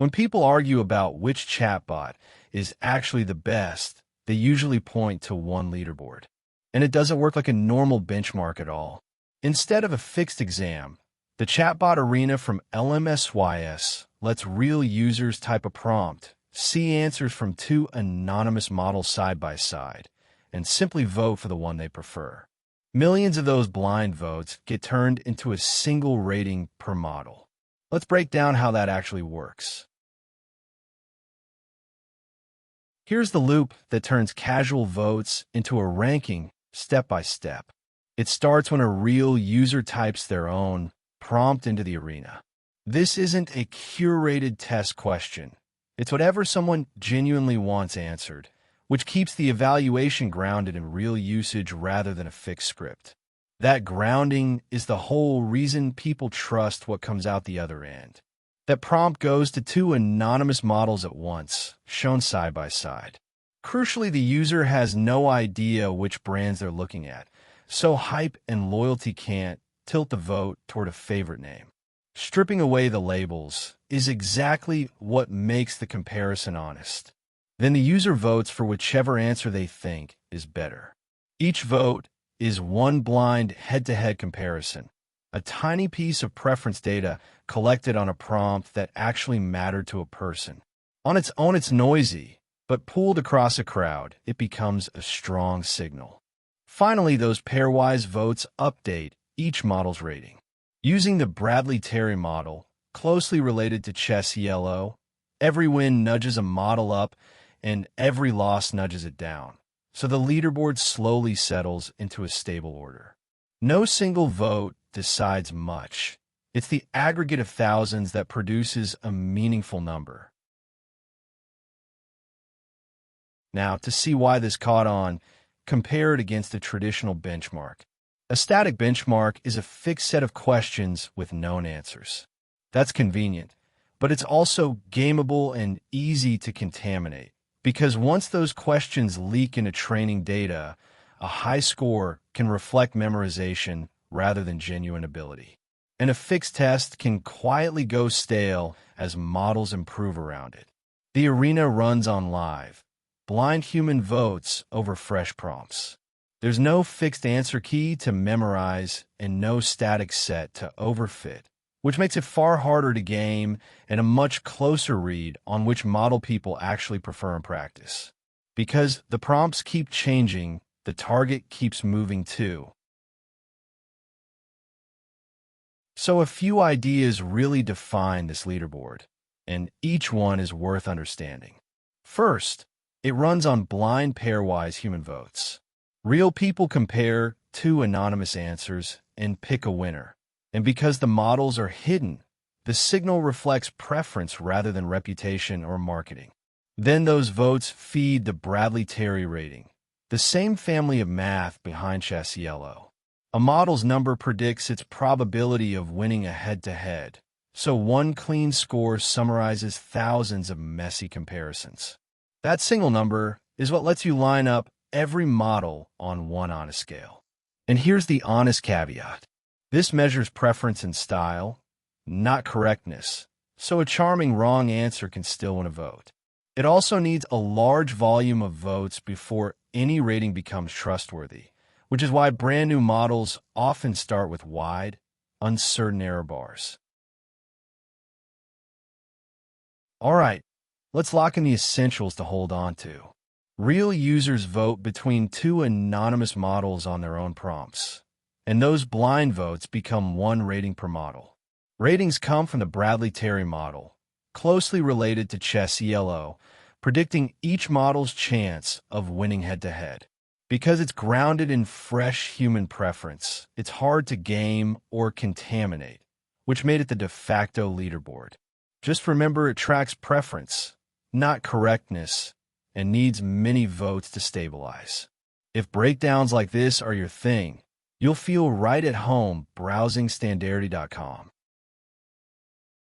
When people argue about which chatbot is actually the best, they usually point to one leaderboard. And it doesn't work like a normal benchmark at all. Instead of a fixed exam, the Chatbot Arena from LMSYS lets real users type a prompt, see answers from two anonymous models side by side, and simply vote for the one they prefer. Millions of those blind votes get turned into a single rating per model. Let's break down how that actually works. Here's the loop that turns casual votes into a ranking step by step. It starts when a real user types their own prompt into the arena. This isn't a curated test question. It's whatever someone genuinely wants answered, which keeps the evaluation grounded in real usage rather than a fixed script. That grounding is the whole reason people trust what comes out the other end. That prompt goes to two anonymous models at once, shown side by side. Crucially, the user has no idea which brands they're looking at, so hype and loyalty can't tilt the vote toward a favorite name. Stripping away the labels is exactly what makes the comparison honest. Then the user votes for whichever answer they think is better. Each vote is one blind head-to-head comparison, a tiny piece of preference data collected on a prompt that actually mattered to a person. On its own, it's noisy, but pooled across a crowd, it becomes a strong signal. Finally, those pairwise votes update each model's rating. Using the Bradley-Terry model, closely related to chess ELO, every win nudges a model up and every loss nudges it down, so the leaderboard slowly settles into a stable order. No single vote decides much. It's the aggregate of thousands that produces a meaningful number. Now, to see why this caught on, compare it against a traditional benchmark. A static benchmark is a fixed set of questions with known answers. That's convenient, but it's also gameable and easy to contaminate, because once those questions leak into training data, a high score can reflect memorization rather than genuine ability. And a fixed test can quietly go stale as models improve around it. The arena runs on live, blind human votes over fresh prompts. There's no fixed answer key to memorize and no static set to overfit, which makes it far harder to game and a much closer read on which model people actually prefer in practice. Because the prompts keep changing, the target keeps moving too. So a few ideas really define this leaderboard, and each one is worth understanding. First, it runs on blind pairwise human votes. Real people compare two anonymous answers and pick a winner. And because the models are hidden, the signal reflects preference rather than reputation or marketing. Then those votes feed the Bradley-Terry rating, the same family of math behind chess ELO. A model's number predicts its probability of winning a head-to-head, so one clean score summarizes thousands of messy comparisons. That single number is what lets you line up every model on one honest scale. And here's the honest caveat. This measures preference and style, not correctness, so a charming wrong answer can still win a vote. It also needs a large volume of votes before any rating becomes trustworthy, which is why brand new models often start with wide, uncertain error bars. All right, let's lock in the essentials to hold on to. Real users vote between two anonymous models on their own prompts, and those blind votes become one rating per model. Ratings come from the Bradley-Terry model, closely related to chess ELO, predicting each model's chance of winning head-to-head. Because it's grounded in fresh human preference, it's hard to game or contaminate, which made it the de facto leaderboard. Just remember it tracks preference, not correctness, and needs many votes to stabilize. If breakdowns like this are your thing, you'll feel right at home browsing Standarity.com.